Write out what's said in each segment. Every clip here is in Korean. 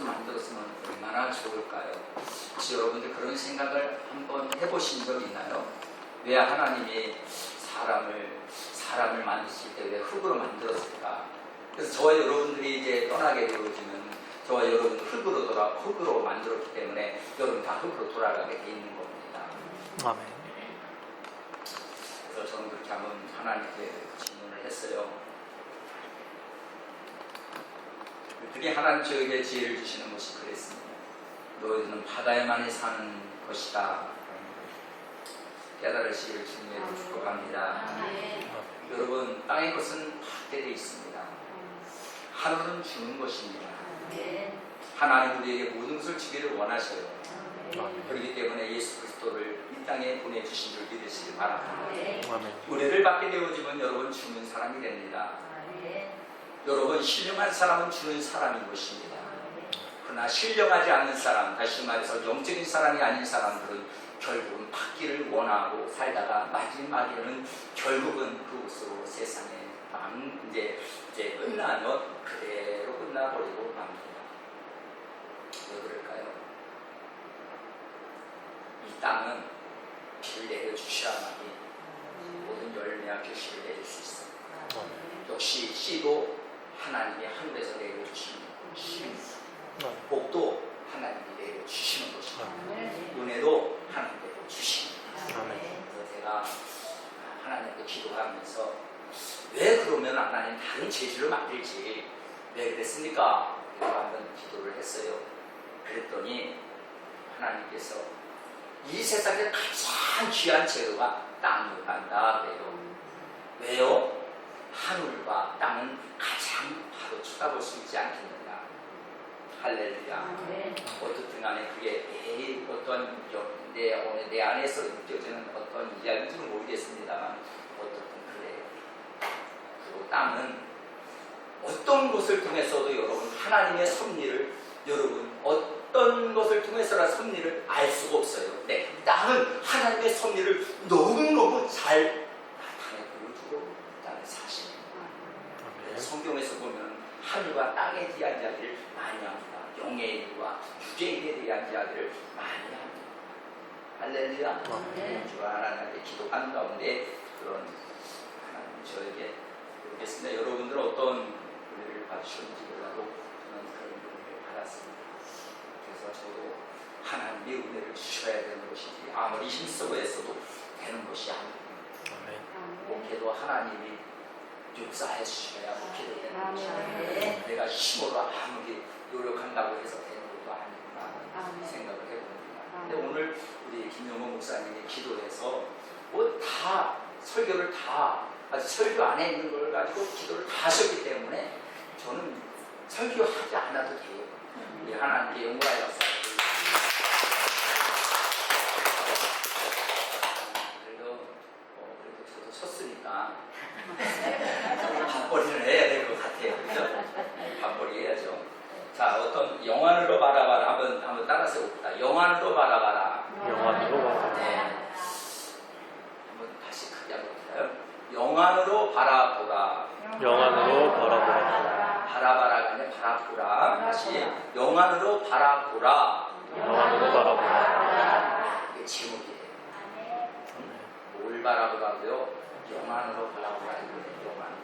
만들었으면 얼마나 좋을까요? 혹시 여러분들 그런 생각을 한번 해보신 적 있나요? 왜 하나님이 사람을 만드실 때 왜 흙으로 만들었을까? 그래서 저와 여러분들이 이제 떠나게 되어지면 저와 여러분 흙으로 만들었기 때문에 여러분 다 흙으로 돌아가게 돼 있는 겁니다. 아멘. 그래서 저는 그렇게 한번 하나님께 질문을 했어요. 그랬더니 하나님 저에게 지혜를 주시는 것이 그랬습니다. 너희는 바다에만 사는 것이다. 깨달으시기를 주님의 축복합니다. 여러분, 땅의 것은 받게 되어 있습니다. 하늘은 주는 것입니다. 하나님 우리에게 모든 것을 주기를 원하셔요. 그렇기 때문에 예수 그리스도를 이 땅에 보내주신 줄 믿으시기 바랍니다. 은혜를 받게 되어지면 여러분 주는 사람이 됩니다. 여러분 신령한 사람은 주는 사람인 것입니다. 그러나 신령하지 않는 사람, 다시 말해서 영적인 사람이 아닌 사람들은 결국은 받기를 원하고 살다가 마지막에는 결국은 그것으로 세상에 이제 끝나면 그대로 끝나버리고 맙니다. 왜 그럴까요? 이 땅은 비를 내려주셔야만이 모든 열매와 결실을 내릴 수 있습니다. 역시 씨도 하나님이 하늘에서 내려주시는 것입니다. 복도 하나님이 내려주시는 것입니다. 은혜도 하나님이 내려주십니다. 그래서 제가 하나님께 기도하면서 왜 그러면 하나님 다른 재주를 만들지 왜 그랬습니까? 그래서 한번 기도를 했어요. 그랬더니 하나님께서 이 세상에 가장 귀한 재료가 땅이란다 그래요. 왜요? 하늘과 땅은 가장 바로 쳐다볼 수 있지 않겠느냐. 할렐루야. 어떻든 간에 그게 어떤 내 안에서 느껴지는 어떤 이야기인지는 모르겠습니다만 어떻든 그래요. 그리고 땅은 어떤 것을 통해서도 여러분 하나님의 섭리를 여러분 어떤 것을 통해서라 섭리를 알 수가 없어요. 네, 땅은 하나님의 섭리를 너무너무 잘 나타내 보여주고 있다는 사실입니다. 성경에서 보면 하늘과 땅에 대한 이야기를 많이 합니다. 영의 일과 육의 일에 대한 이야기를 많이 합니다. 할렐루야. 주가 하나님께 기도하는 가운데 그런 하나님 저에게 모르겠습니다. 여러분들은 어떤 은혜를 받으셨는지 몰라도 저는 그런 은혜를 받았습니다. 그래서 저도 하나님의 은혜를 주셔야 되는 것이지 아무리 힘쓰고 애써도 되는 것이 아닙니다. 목회도 하나님이 역사해 주셔야 목회도 되는 것입니다. 내가 힘으로 아무리 노력한다고 해서 되는 것도 아니구나 생각을 해봅니다. 근데 오늘 우리 김용호 목사님이 기도해서 뭐 다 설교를 다 아직 설교 안에 있는 걸 가지고 기도를 다 하셨기 때문에 저는 설교하지 않아도 돼요. 우리 하나님께 영광을 받습니다. 그래도 저도 섰으니까 밥벌이를 해야 될 것 같아요. 그죠? 밥벌이 해야죠. 자, 어떤 영안으로 바라봐라 한번 따라서 해봅시다. 영안으로 바라봐라. 영안으로 바라봐라. 네. 한번 다시 크게 한번 볼까요? 영안으로 바라보라. 영안으로 바라보라. 바라봐라가 아니라 바라보라. 다시 영안으로 바라보라. 영안으로 바라보라. 이게 제목이에요. 뭘 바라보라고요? 영안으로 바라보라. 영안.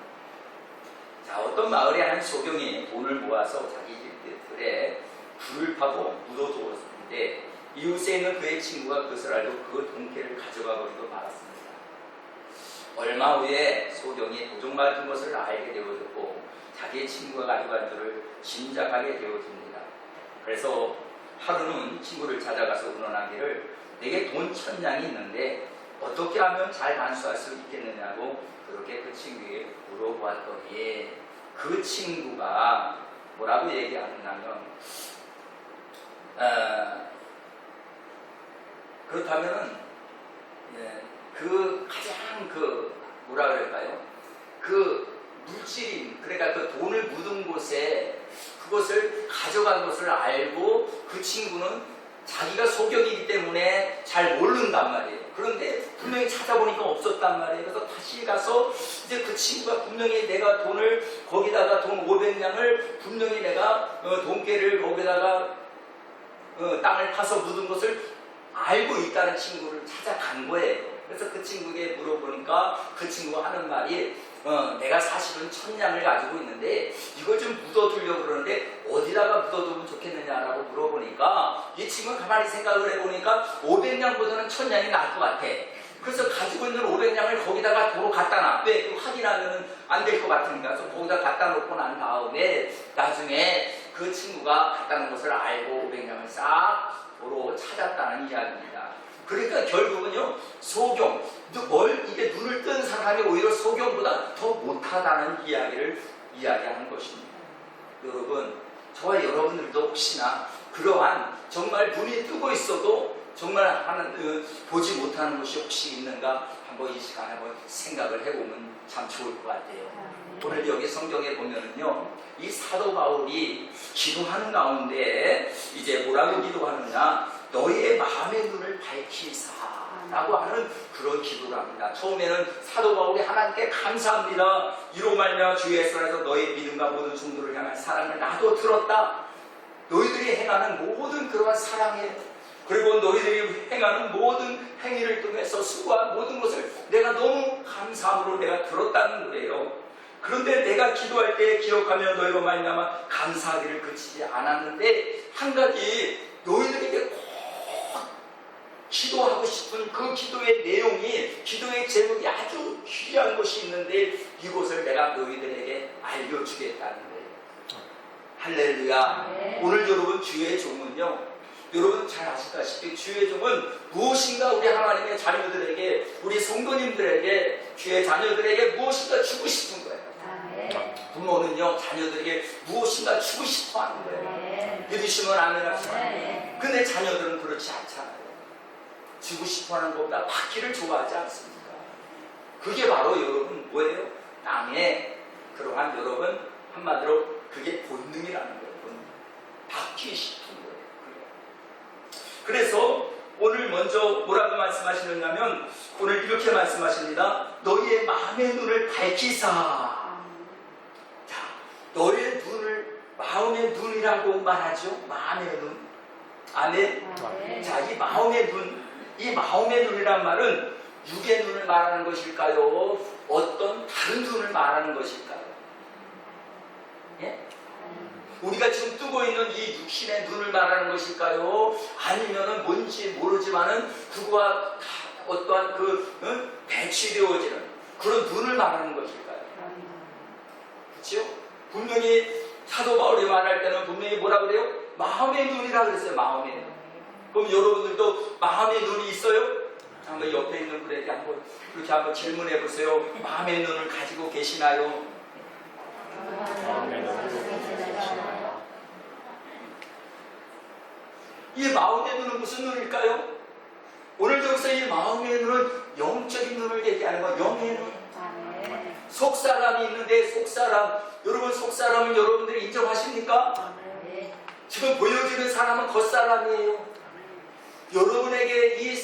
자, 어떤 마을에 한 소경이 돈을 모아서 자기 집들에 불을 파고 묻어두었는데 이웃에 있는 그의 친구가 그것을 알고 그 돈깨를 가져가 버리고 말았습니다. 얼마 후에 소경이 도둑 맞은 것을 알게 되어졌고 자기의 친구가 가져간 줄을 짐작하게 되어집니다. 그래서 하루는 친구를 찾아가서 의논하기를 내게 돈 1000냥이 있는데 어떻게 하면 잘 반수할 수 있겠느냐고 그렇게 그 친구에게 물어보았더니 그 친구가 뭐라고 얘기하느냐면 그렇다면은 그 가장 뭐라 그럴까요? 그 물질인 그러니까 그 돈을 묻은 곳에 그것을 가져간 것을 알고 그 친구는 자기가 소경이기 때문에 잘 모른단 말이에요. 그런데 분명히 찾아보니까 없었단 말이에요. 그래서 다시 가서 이제 그 친구가 분명히 내가 돈을 거기다가 돈 500냥을 분명히 내가 돈깨를 거기다가 땅을 파서 묻은 것을 알고 있다는 친구를 찾아간 거예요. 그래서 그 친구에게 물어보니까 그 친구가 하는 말이 내가 사실은 1000냥을 가지고 있는데 이걸 좀 묻어두려고 그러는데 어디다가 묻어두면 좋겠느냐라고 물어보니까 이 친구가 가만히 생각을 해보니까 500냥보다는 1000냥이 나을 것 같아. 그래서 가지고 있는 500냥을 거기다가 도로 갖다 놔. 왜? 확인하면 안 될 것 같으니까. 그래서 거기다 갖다 놓고 난 다음에 나중에 그 친구가 갖다 놓은 것을 알고 500냥을 싹 도로 찾았다는 이야기입니다. 그러니까 결국은요, 소경, 이게 눈을 뜬 사람이 오히려 소경보다 더 못하다는 이야기를 이야기하는 것입니다. 여러분, 저와 여러분들도 혹시나 그러한 정말 눈이 뜨고 있어도 정말 보지 못하는 것이 혹시 있는가 한번 이 시간에 한번 생각을 해보면 참 좋을 것 같아요. 오늘 여기 성경에 보면은요, 이 사도 바울이 기도하는 가운데 이제 뭐라고 기도하느냐, 너희의 마음의 눈을 밝히사라고 하는 그런 기도를 합니다. 처음에는 사도 바울이 하나님께 감사합니다. 이로 말미암아 주 예수 안에서 너희의 믿음과 모든 성도를 향한 사랑을 나도 들었다. 너희들이 행하는 모든 그러한 사랑에 그리고 너희들이 행하는 모든 행위를 통해서 수고한 모든 것을 내가 너무 감사함으로 내가 들었다는 거예요. 그런데 내가 기도할 때 기억하며 너희로 말미암아 감사하기를 그치지 않았는데 한 가지 너희들에게 꼭 기도하고 싶은 그 기도의 내용이 기도의 제목이 아주 귀한 것이 있는데 이것을 내가 너희들에게 알려주겠다는 거예요. 할렐루야. 네. 오늘 여러분 주의 종은요, 여러분 잘 아시다시피 주의 종은 무엇인가 우리 하나님의 자녀들에게, 우리 성도님들에게, 주의 자녀들에게 무엇인가 주고 싶은 거예요. 부모는요, 자녀들에게 무엇인가 주고 싶어 하는 거예요. 믿으시면 아멘 하시면. 근데 자녀들은 그렇지 않잖아요. 주고 싶어 하는 것보다 받기를 좋아하지 않습니까? 그게 바로 여러분 뭐예요? 땅에 그러한 여러분 한마디로 그게 본능이라는 거예요. 본능. 받기 싶은 거예요. 그래서 오늘 먼저 뭐라고 말씀하시느냐면 오늘 이렇게 말씀하십니다. 너희의 마음의 눈을 밝히사. 자, 너희의 눈을 마음의 눈이라고 말하죠. 마음의 눈. 아멘. 자, 이 마음의 눈, 이 마음의 눈이란 말은 육의 눈을 말하는 것일까요? 어떤 다른 눈을 말하는 것일까요? 예? 우리가 지금 뜨고 있는 이 육신의 눈을 말하는 것일까요? 아니면은 뭔지 모르지만은 그거와 어떠한 배치되어지는 그런 눈을 말하는 것일까요? 그렇죠? 분명히 사도 바울이 말할 때는 분명히 뭐라 그래요? 마음의 눈이라 그랬어요. 마음의 눈. 그럼 여러분들도 마음의 눈이 있어요? 한번 옆에 있는 분에게 한번 그렇게 한번 질문해 보세요. 마음의 눈을 가지고 계시나요? 이 마음의 눈은 무슨 눈일까요? 오늘도 여기서 이 마음의 눈은 영적인 눈을 얘기하는 거, 영의 눈. 속사람이 있는데 속사람, 여러분 속사람은 여러분들이 인정하십니까? 지금 보여지는 사람은 겉사람이에요. 여러분에게 이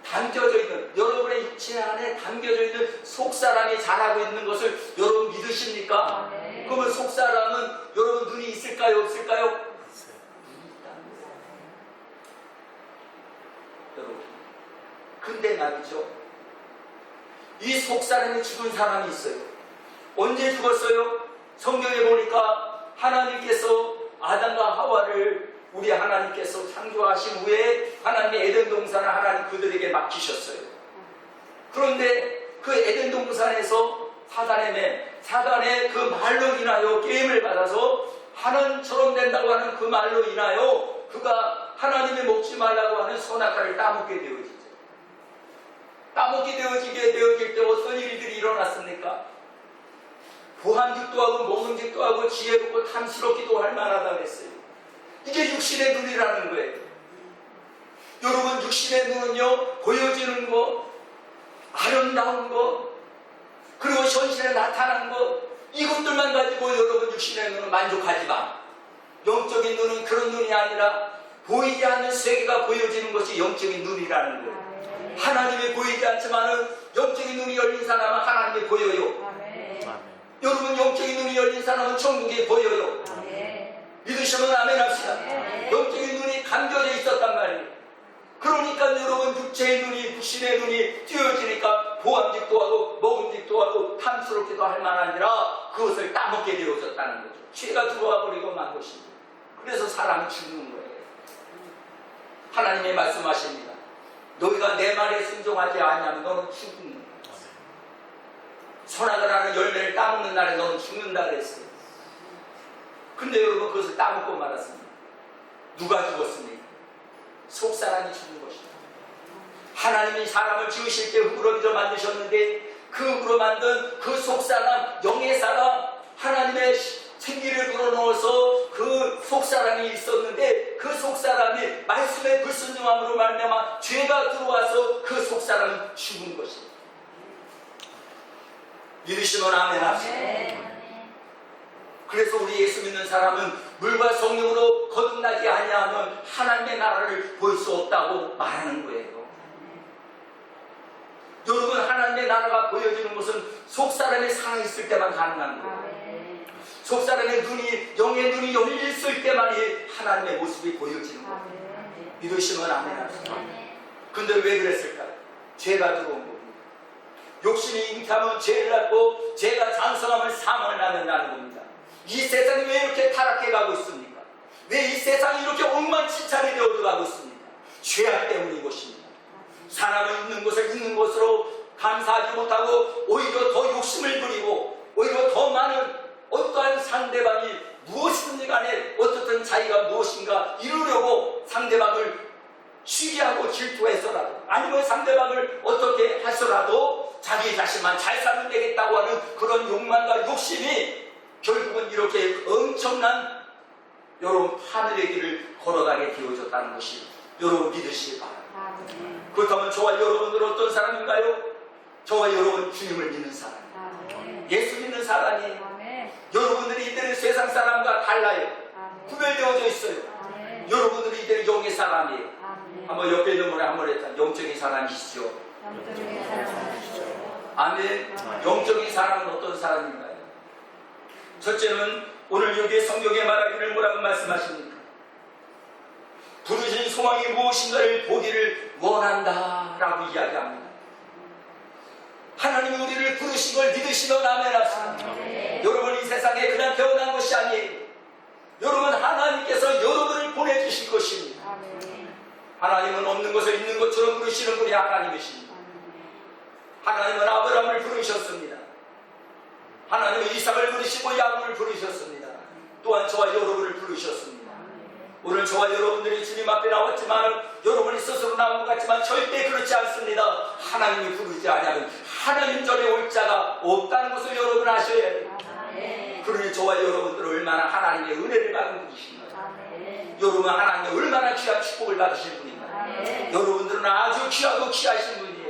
담겨져 있는, 여러분의 육체 안에 담겨져 있는 속사람이 자라고 있는 것을 여러분 믿으십니까? 그러면 속사람은 여러분 눈이 있을까요? 없을까요? 눈이 있다는 거예요. 여러분, 근데 말이죠, 이 속사람이 죽은 사람이 있어요. 언제 죽었어요? 성경에 보니까 하나님께서 아담과 하와를 우리 하나님께서 창조하신 후에 하나님의 에덴 동산을 하나님 그들에게 맡기셨어요. 그런데 그 에덴 동산에서 사단의 그 말로 인하여 게임을 받아서 하나님처럼 된다고 하는 그 말로 인하여 그가 하나님이 먹지 말라고 하는 선악과를 따먹게 되어지죠. 따먹게 되어질 때 어떤 일들이 일어났습니까? 보한짓도 하고 먹음직도 하고 지혜롭고 탐스럽기도 할 만하다 그랬어요. 이게 육신의 눈이라는 거예요. 여러분, 육신의 눈은요, 보여지는 것, 아름다운 것, 그리고 현실에 나타난 것, 이것들만 가지고 여러분 육신의 눈은 만족하지만 영적인 눈은 그런 눈이 아니라 보이지 않는 세계가 보여지는 것이 영적인 눈이라는 거예요. 하나님이 보이지 않지만은 영적인 눈이 열린 사람은 하나님이 보여요. 아멘. 여러분, 영적인 눈이 열린 사람은 천국이 보여요. 믿으시면 아멘 합시다. 영적인 눈이 감겨져 있었단 말이에요. 그러니까 여러분, 육체의 눈이, 육신의 눈이 띄어지니까 보암직도 하고 먹음직도 하고 탐스럽기도 할 만한지라 그것을 따먹게 되어졌다는 거죠. 죄가 들어와 버리고 만 것입니다. 그래서 사람이 죽는 거예요. 하나님이 말씀하십니다. 너희가 내 말에 순종하지 않냐면 너는 죽는 거예요. 선악을 하는 열매를 따먹는 날에 너는 죽는다 그랬어요. 근데 여러분, 그것을 따먹고 말았습니다. 누가 죽었습니까? 속사람이 죽은 것입니다. 하나님이 사람을 지으실 때 흙으로 빚어 만드셨는데 그 흙으로 만든 그 속사람, 영의 사람, 하나님의 생기를 불어넣어서 그 속사람이 있었는데 그 속사람이 말씀에 불순종함으로 말미암아 죄가 들어와서 그 속사람은 죽은 것입니다. 믿으시면 아멘 합시다. 그래서 우리 예수 믿는 사람은 물과 성령으로 거듭나지 아니하면 하나님의 나라를 볼 수 없다고 말하는 거예요. 여러분, 하나님의 나라가 보여지는 것은 속사람이 살아있을 때만 가능한 거예요. 속사람의 눈이, 영의 눈이 열렸을 때만이 하나님의 모습이 보여지는 거예요. 믿으시면 아멘 합시다. 근데 왜 그랬을까요? 죄가 들어온 겁니다. 욕심이 잉태하면 죄를 낳고 죄가 장성하면 사망을 낳는다는 겁니다. 이 세상이 왜 이렇게 타락해 가고 있습니까? 왜 이 세상이 이렇게 엉망진창이 되어져 가고 있습니까? 죄악 때문인 것입니다. 사람은 있는 것을 있는 것으로 감사하지 못하고 오히려 더 욕심을 부리고 오히려 더 많은 어떠한 상대방이 무엇이든지 간에 어떻든 자기가 무엇인가 이루려고 상대방을 시기하고 질투해서라도 아니면 상대방을 어떻게 해서라도 자기 자신만 잘 살면 되겠다고 하는 그런 욕망과 욕심이 결국은 이렇게 엄청난 여러분 하늘의 길을 걸어가게 되어졌다는 것이 여러분 믿으시기 바랍니다. 그렇다면 저와 여러분들은 어떤 사람인가요? 저와 여러분 주님을 믿는 사람이에요. 예수 믿는 사람이에요. 여러분들이 이들은 세상 사람과 달라요. 구별되어져 있어요. 여러분들이 이들은 영의 사람이에요. 한번 옆에 있는 분에 한번 했다. 영적인 사람이시죠. 아멘. 영적인 사람은 어떤 사람인가요? 첫째는 오늘 여기에 성경에 말하기를 뭐라고 말씀하십니까? 부르신 소망이 무엇인가를 보기를 원한다라고 이야기합니다. 하나님이 우리를 부르신 걸 믿으시면 아멘 합시다. 여러분, 이 세상에 그냥 태어난 것이 아니에요. 여러분, 하나님께서 여러분을 보내주실 것입니다. 하나님은 없는 것을 있는 것처럼 부르시는 분이 하나님이십니다. 하나님은 아브라함을 부르셨습니다. 하나님은 이삭을 부르시고 야곱을 부르셨습니다. 또한 저와 여러분을 부르셨습니다. 오늘 저와 여러분들이 주님 앞에 나왔지만 여러분이 스스로 나온 것 같지만 절대 그렇지 않습니다. 하나님이 부르지 않으면 하나님 전에 올 자가 없다는 것을 여러분 아셔야 해요. 그러니 저와 여러분들은 얼마나 하나님의 은혜를 받은 분이신가요? 여러분, 하나님의 얼마나 귀한 축복을 받으신 분인가요? 여러분들은 아주 귀하고 귀하신 분이에요.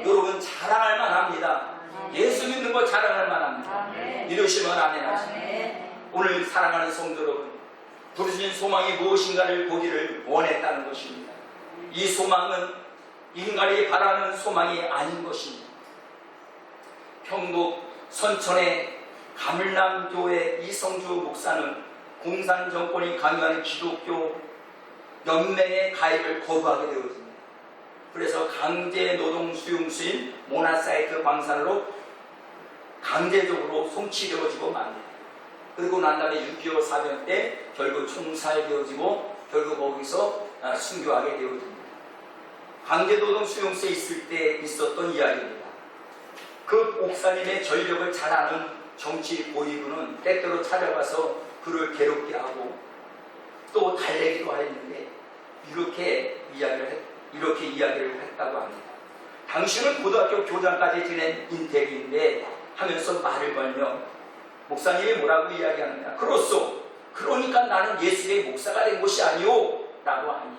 여러분 자랑할 만합니다. 예수 믿는 거 자랑할 만합니다. 이러시면 아멘 하십니다. 오늘 사랑하는 성도 여러분, 부르신 소망이 무엇인가를 보기를 원했다는 것입니다. 이 소망은 인간이 바라는 소망이 아닌 것입니다. 평북 선천의 가물남교회 이성주 목사는 공산 정권이 강요하는 기독교 연맹의 가입을 거부하게 되어집니다. 그래서 강제 노동 수용소인 모나사이트 광산으로 강제적으로 송치되어지고 맙니다. 그리고 난 다음에 6.25 사변 때 결국 총살되어지고 결국 거기서 순교하게 되어집니다. 강제노동 수용소에 있을 때 있었던 이야기입니다. 그 목사님의 전력을 잘 아는 정치 고위군은 때때로 찾아가서 그를 괴롭게 하고 또 달래기도 했는데 이렇게 이야기를 했다고 합니다. 당신은 고등학교 교장까지 지낸 인택인데 하면서 말을 걸며 목사님이 뭐라고 이야기하느냐. 그러니까 나는 예수의 목사가 된 것이 아니오 라고 하니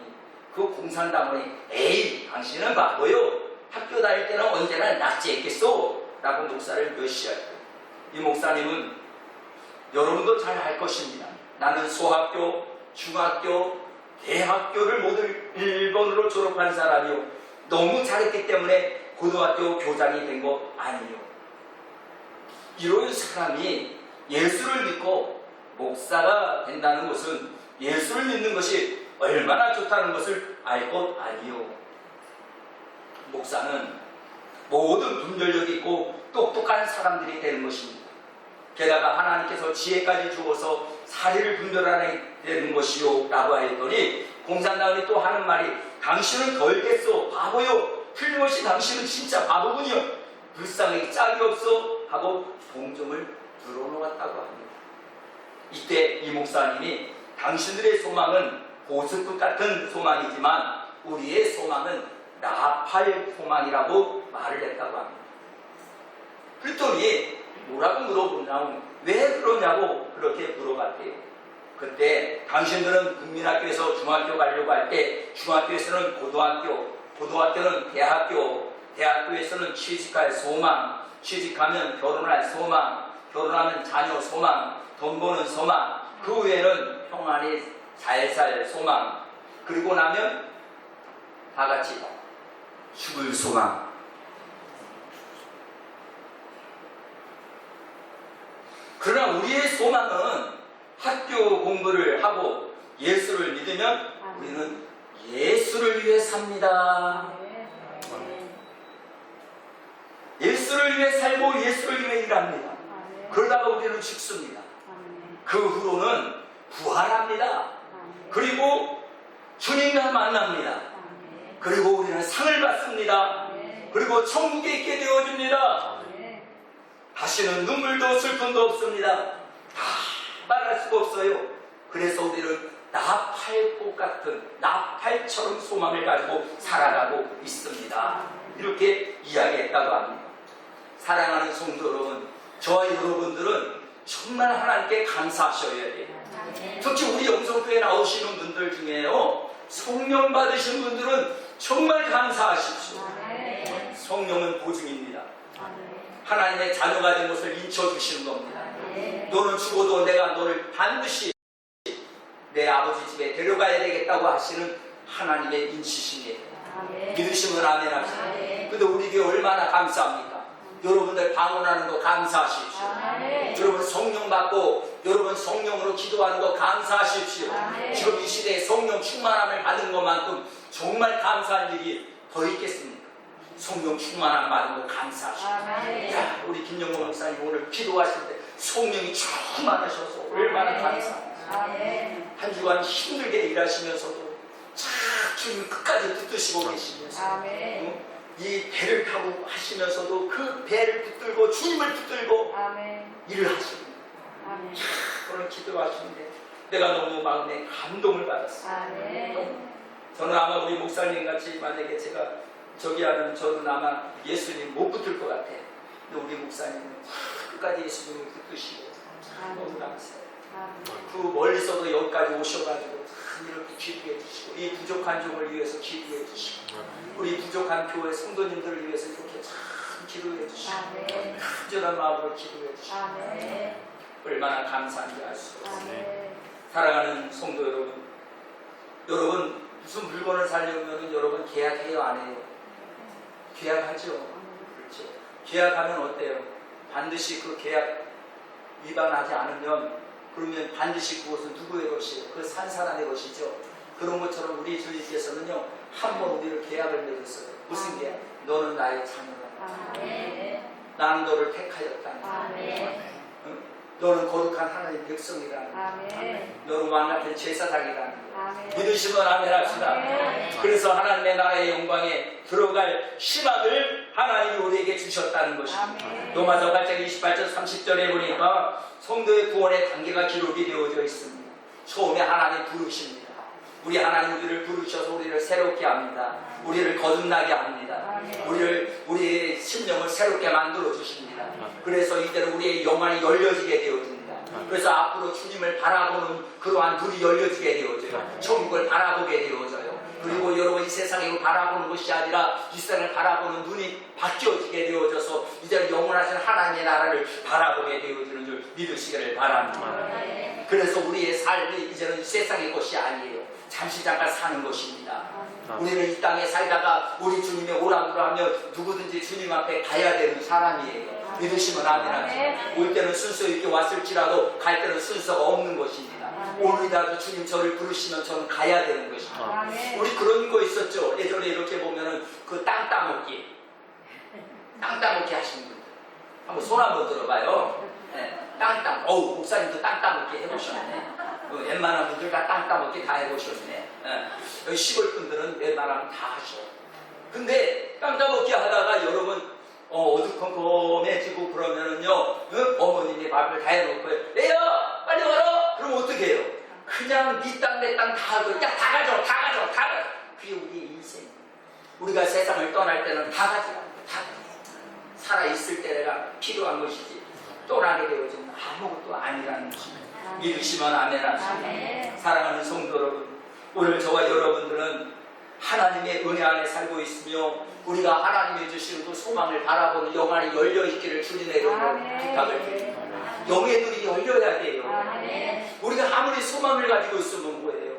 그 공산당원이 에이 당신은 바보요. 학교 다닐 때는 언제나 납치했겠소 라고 목사를 멸시하고, 이 목사님은 여러분도 잘 알 것입니다. 나는 소학교, 중학교, 대학교를 모두 1번으로 졸업한 사람이요. 너무 잘했기 때문에 고등학교 교장이 된 거 아니요. 이런 사람이 예수를 믿고 목사가 된다는 것은 예수를 믿는 것이 얼마나 좋다는 것을 알 것 아니요. 목사는 모든 분별력이 있고 똑똑한 사람들이 되는 것입니다. 게다가 하나님께서 지혜까지 주어서 사리를 분별하게 되는 것이요 라고 하였더니 공산당이 또 하는 말이 당신은 덜 됐어 바보요 틀림없이 당신은 진짜 바보군요 불쌍하게 짝이 없어 하고 동정을 늘어놓았다고 합니다. 이때 이 목사님이 당신들의 소망은 보석국 같은 소망이지만 우리의 소망은 나팔 소망이라고 말을 했다고 합니다. 그랬더니 뭐라고 물어보냐면 왜 그러냐고 그렇게 물어봤대요. 그때 당신들은 국민학교에서 중학교 가려고 할 때 중학교에서는 고등학교, 고등학교는 대학교, 대학교에서는 취직할 소망, 취직하면 결혼할 소망, 결혼하면 자녀 소망, 돈 버는 소망, 그 외에는 평안히 잘 살 소망, 그리고 나면 다 같이 죽을 소망. 그러나 우리의 소망은 학교 공부를 하고 예수를 믿으면 우리는 예수를 위해 삽니다. 예수를 위해 살고 예수를 위해 일합니다. 그러다가 우리는 죽습니다. 그 후로는 부활합니다. 그리고 주님과 만납니다. 그리고 우리는 상을 받습니다. 그리고 천국에 있게 되어집니다. 다시는 눈물도 슬픔도 없습니다. 다 말할 수가 없어요. 그래서 우리는 나팔꽃 같은 나팔처럼 소망을 가지고 살아가고 있습니다. 이렇게 이야기했다고 합니다. 사랑하는 성도 여러분, 저와 여러분들은 정말 하나님께 감사하셔야 돼요. 특히 우리 영성교회 나오시는 분들 중에요, 성령 받으신 분들은 정말 감사하십시오. 성령은 보증입니다. 하나님의 자녀가 된 것을 인쳐주시는 겁니다. 너는 죽어도 내가 너를 반드시 내 아버지 집에 데려가야 되겠다고 하시는 하나님의 인치심이에요. 믿으시면 아멘 합시다. 근데 우리 교회 얼마나 감사합니까? 여러분들 방언하는 거 감사하십시오. 여러분 성령 받고 여러분 성령으로 기도하는 거 감사하십시오. 지금 이 시대에 성령 충만함을 받은 것만큼 정말 감사한 일이 더 있겠습니까? 성령 충만함 받은 거 감사하십시오. 야, 우리 김영모 목사님 오늘 기도하실 때 성령이 충만하셔서 얼마나 감사합니다. 한 주간 힘들게 일하시면서도 참 주님 끝까지 붙드시고 계시면서 이 배를 타고 하시면서도 그 배를 붙들고 주님을 붙들고 일을 하십니다. 그런 기도하시는데 내가 너무 마음에 감동을 받았어요. 저는 아마 우리 목사님 같이 만약에 제가 저기 하는 저는 아마 예수님 못 붙들 것 같아요. 근데 우리 목사님은 끝까지 예수님을 붙드시고 너무 감사해요. 그 멀리서도 여기까지 오셔가지고 이렇게 기도해 주시고 이 부족한 종을 위해서 기도해 주시고 우리 부족한 교회 성도님들을 위해서 이렇게 참 기도해 주시고 간절한 마음으로 기도해 주시고 얼마나 감사한지 알 수 없어요. 사랑하는 성도 여러분, 여러분 무슨 물건을 사려면 여러분 계약해요 안 해요? 계약하죠. 그렇죠. 계약하면 어때요? 반드시 그 계약 위반하지 않으면 그러면 반드시 그것은 누구의 것이에요? 그 산 사람의 것이죠. 그런 것처럼 우리 주님께서는요 한 번 우리를 계약을 맺었어요. 무슨 계약? 너는 나의 자녀다. 나는 너를 택하였다. 응? 너는 거룩한 하나님의 백성이다. 너는 왕같은 제사장이다. 믿으시면 아멘 합시다. 그래서 하나님의 나라의 영광에 들어갈 희망을 하나님이 우리에게 주셨다는 것입니다. 로마서 8장 28절 30절에 보니까 성도의 구원의 단계가 기록이 되어져 있습니다. 처음에 하나님 부르십니다. 우리 하나님 우리를 부르셔서 우리를 새롭게 합니다. 우리를 거듭나게 합니다. 우리의 심령을 새롭게 만들어 주십니다. 그래서 이제는 우리의 영안이 열려지게 되어집니다. 그래서 앞으로 주님을 바라보는 그러한 눈이 열려지게 되어져요. 천국을 바라보게 되어져요. 그리고 여러분 이 세상을 바라보는 것이 아니라 이 세상을 바라보는 눈이 바뀌어지게 되어져서 이제는 영원하신 하나님의 나라를 바라보게 되어지는 줄 믿으시기를 바랍니다. 그래서 우리의 삶이 이제는 세상의 것이 아니에요. 잠시 잠깐 사는 것입니다. 우리는 이 땅에 살다가 우리 주님의 오라고 하면 누구든지 주님 앞에 가야 되는 사람이에요. 믿으시면 아멘. 올 때는 순서 있게 왔을지라도 갈 때는 순서가 없는 것입니다. 오늘이라도 주님 저를 부르시면 저는 가야 되는 것입니다. 우리 그런 거 있었죠. 예전에 이렇게 보면은 그 땅 따먹기 하시는 분들 한번 손 한번 들어봐요. 네, 목사님도 땅 따먹기 해보셨네. 웬만한 분들 다 땅 따먹기 다 해보셨네. 여기 시골 분들은 웬만하면 다 하셔. 근데 땅 따먹기 하다가 여러분 어두컴컴해지고 그러면은요, 어머님이 밥을 다 해놓고 애야 빨리 와라. 그럼 어떻게 해요? 그냥 네 땅 내 땅 다 하고 야 다 가져. 그게 우리의 인생. 우리가 세상을 떠날 때는 다 가져가. 살아있을 때 내가 필요한 것이지 떠나게 되어지면 아무것도 아니라는 것입니다. 믿으시면 아멘 하십니다. 사랑하는 성도 여러분, 오늘 저와 여러분들은 하나님의 은혜 안에 살고 있으며 우리가 하나님이 주시는 그 소망을 바라보는 영안이 열려있기를 주님의 이름으로 부탁을 드립니다. 영의 눈이 열려야 돼요. 우리가 아무리 소망을 가지고 있으면 뭐예요?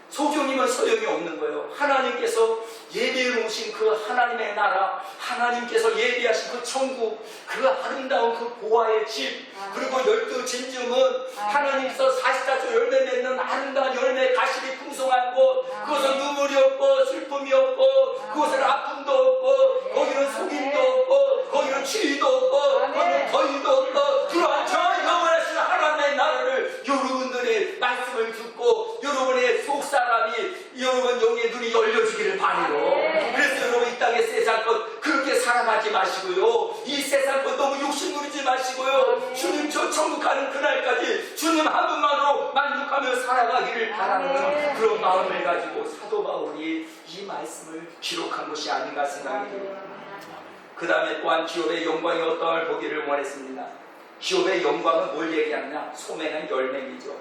소경이면 소용이 없는 거예요. 하나님께서 예비해 놓으신 그 하나님의 나라, 하나님께서 예비하신 그 천국, 그 아름다운 그 보화의 집, 그리고 12진중은 하나님께서 44조 열매 맺는 아름다운 열매 가실이 풍성한 곳, 그것은 눈물이 없고 슬픔이 없고 그것은 아픔도 없고 거기는 속임도 없고 거기는 추위도 없고 거기는 더위도 없고 그러한 저 영원하신 하나님의 나라를 여러분들의 말씀을 듣고 여러분의 속사람이 여러분 영의 눈이 열려지기를 바라요. 그래서 여러분 이 땅의 세상 것 그렇게 살아가지 마시고요, 이 세상 것 너무 욕심 누리지 마시고요, 주님 저 천국 가는 그날까지 주님 한 분만으로 만족하며 살아가기를 바라는 그런 마음을 가지고 사도 바울이 이 말씀을 기록한 것이 아닌가 생각이 듭니다. 그 다음에 또한 기업의 영광이 어떠함을 보기를 원했습니다. 기업의 영광은 뭘 얘기하느냐? 소명의 열매이죠.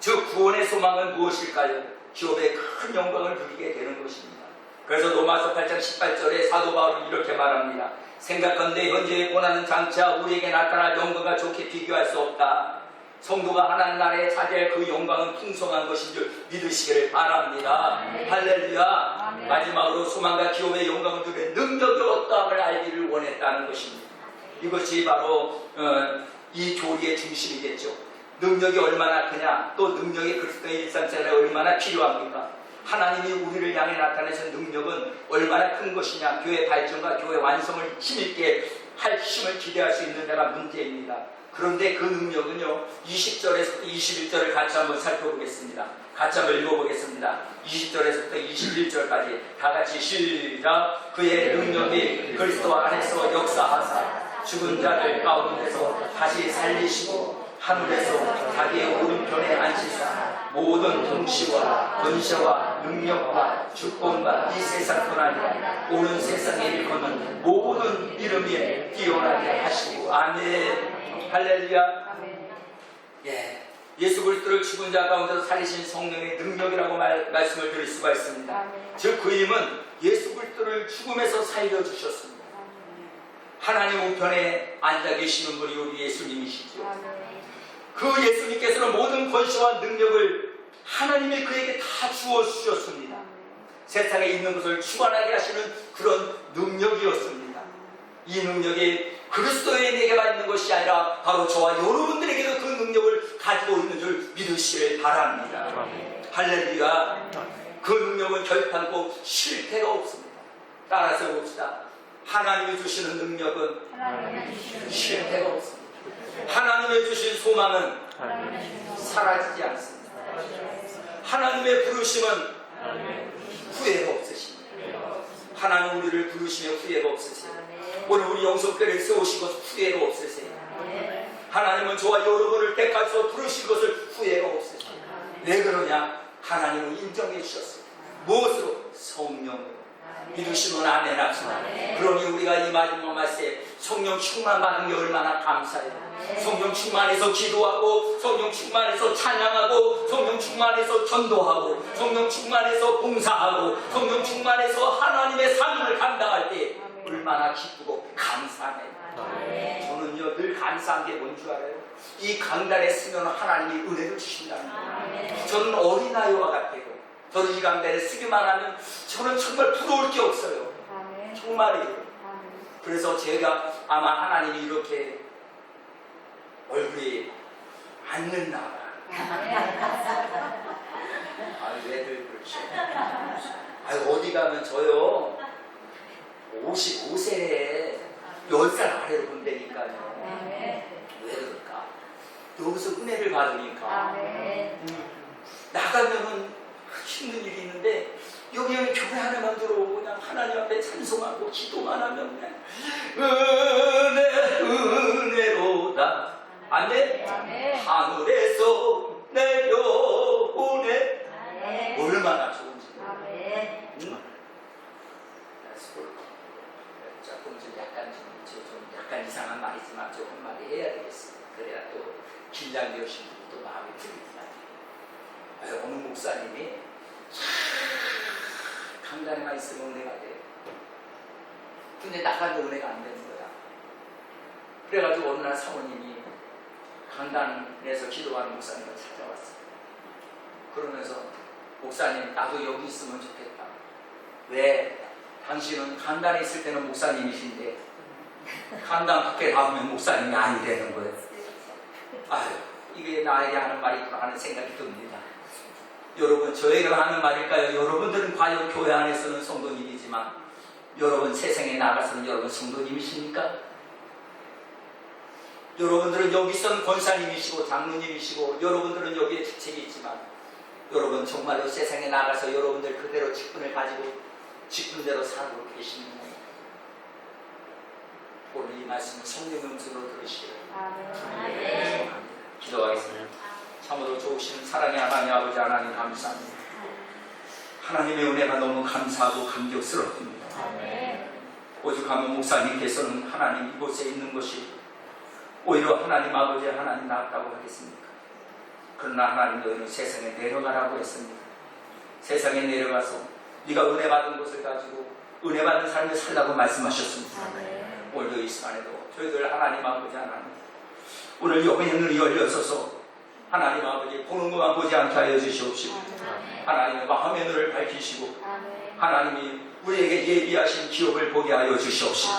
즉 구원의 소망은 무엇일까요? 기업의 큰 영광을 누리게 되는 것입니다. 그래서 로마서 8장 18절에 사도 바울은 이렇게 말합니다. 생각건대 현재의 고난은 장차 우리에게 나타날 영광과 좋게 비교할 수 없다. 성도가 하나님 나라에 차지할 그 영광은 풍성한 것인 줄 믿으시기를 바랍니다. 할렐루야. 마지막으로 소망과 기업의 영광을 누리는 능력이 어떠함을 알기를 원했다는 것입니다. 이것이 바로 이 교리의 중심이겠죠. 능력이 얼마나 크냐, 또 능력이 그리스도의 일상생활에 얼마나 필요합니까? 하나님이 우리를 향해 나타내신 능력은 얼마나 큰 것이냐, 교회 발전과 교회 완성을 힘있게 할 힘을 기대할 수 있는 데가 문제입니다. 그런데 그 능력은요, 20절에서부터 21절을 같이 한번 살펴보겠습니다. 같이 한번 읽어보겠습니다. 20절에서부터 21절까지 다 같이 시작. 그의 능력이 그리스도 안에서 역사하사 죽은 자들 가운데서 다시 살리시고 하늘에서 자기의 오른편에 앉히사 모든 통치와 권세와 능력과 주권과 이 세상뿐 아니라 오는 세상에 일컫는 모든 이름에 뛰어나게 하시고 아멘. 할렐루야. 예수 그리스도를 죽은 자 가운데서 살리신 성령의 능력이라고 말씀을 드릴 수가 있습니다. 즉 그 힘은 예수 그리스도를 죽음에서 살려주셨습니다. 하나님 우편에 앉아 계시는 분이 우리 예수님이시죠. 그 예수님께서는 모든 권세와 능력을 하나님이 그에게 다 주어주셨습니다. 세상에 있는 것을 주관하게 하시는 그런 능력이었습니다. 이 능력이 그리스도인에게만 있는 것이 아니라 바로 저와 여러분들에게도 그 능력을 가지고 있는 줄 믿으시길 바랍니다. 할렐루야. 그 능력은 결단코 실패가 없습니다. 따라서 봅시다. 하나님이 주시는 능력은 실패가 없습니다. 하나님의 주신 소망은 사라지지 않습니다. 하나님의 부르심은 후회가 없으십니다. 하나님 우리를 부르시며 후회가 없으세요. 오늘 우리 영성교회를 세우신 것은 후회가 없으세요. 하나님은 저와 여러분을 택하셔서 부르신 것을 후회가 없으세요. 왜 그러냐? 하나님은 인정해 주셨어요. 무엇으로? 성령으로. 믿으시면 아멘 합시다. 그러니 우리가 이 마지막 말씀에 성령 충만 받은 게 얼마나 감사해요. 성령 충만해서 기도하고, 성령 충만해서 찬양하고, 성령 충만해서 전도하고, 성령 충만해서 봉사하고, 성령 충만해서 하나님의 삶을 감당할 때 얼마나 기쁘고 감사해요. 저는요 늘 늘 감사한 게 뭔 줄 알아요? 이 강단에 쓰면 하나님이 은혜를 주신다는 거예요. 저는 어린아이와 같아요. 저는 이 강단에 쓰기만 하면 저는 정말 부러울 게 없어요. 정말이에요. 그래서 제가 아마 하나님이 이렇게 얼굴이 앉는다. 왜들 그렇죠? 어디 가면 저요 55세에 10살 아래로 본다니까요. 왜 그럴까? 여기서 은혜를 받으니까 나가면은 힘든 일이 있는데 여기 교회 안에만 들어오고 그냥 하나님 앞에 찬송하고 기도만 하면 그냥 은혜로다. 아멘. 하늘에서 내려오네. 얼마나 좋은지. 조금 좀 약간 이상한 말이지만 좀 한마디 해야 되겠습니다. 그래야 또 긴장되신 분도 마음이 풀리지만 어느 목사님이 강단에만 있으면 은혜가 돼요. 근데 나가도 은혜가 안 되는 거야. 그래가지고 어느 날 사모님이 강단에서 기도하는 목사님을 찾아왔어요. 그러면서 목사님 나도 여기 있으면 좋겠다. 왜? 당신은 강단에 있을 때는 목사님이신데 강단 밖에 나오면 목사님이 아니 되는 거예요. 이게 나에게 하는 말이구나 하는 생각이 듭니다. 여러분 저에게 하는 말일까요? 여러분들은 과연 교회 안에서는 성도님이지만 여러분 세상에 나가서는 여러분 성도님이십니까? 여러분들은 여기서는 권사님이시고 장로님이시고 여러분들은 여기에 직책이 있지만 여러분 정말로 세상에 나가서 여러분들 그대로 직분을 가지고 직분대로 살고 계시는 거예요. 오늘 이 말씀은 성령의 음성으로 들으시기를 축복합니다. 기도하겠습니다. 참으로 좋으신 사랑의 하나님 아버지 하나님 감사합니다. 하나님의 은혜가 너무 감사하고 감격스럽습니다. 오죽하면 목사님께서는 하나님 이곳에 있는 것이 오히려 하나님 아버지 하나님 낫다고 하겠습니까? 그러나 하나님 너희는 세상에 내려가라고 했습니다. 세상에 내려가서 네가 은혜 받은 것을 가지고 은혜 받은 삶을 살라고 말씀하셨습니다. 오늘도 이 시간에도 저희들 하나님 아버지 하나님 오늘 여기 눈이 열려서서 하나님 아버지 보는 것만 보지 않게 하여 주시옵시고 하나님의 마음의 눈을 밝히시고 하나님이 우리에게 예비하신 기업을 보게 하여 주시옵시고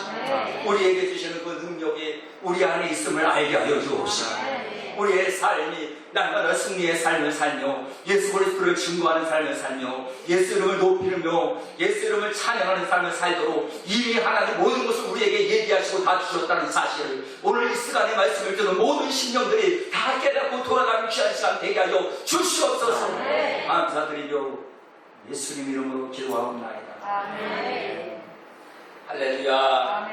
우리에게 주시는 그 능력이 우리 안에 있음을 알게 하여 주옵시고 우리의 삶이 날마다 승리의 삶을 살며 예수 그리스도를 증거하는 삶을 살며 예수 이름을 높이며 예수 이름을 찬양하는 삶을 살도록 이미 하나님 모든 것을 우리에게 얘기하시고 다 주셨다는 사실을 오늘 이 시간의 말씀을 듣는 모든 심령들이 다 깨닫고 돌아가는 귀한 시간 되게 하여 주시옵소서. 감사드리며 예수님 이름으로 기도하옵나이다. 할렐루야.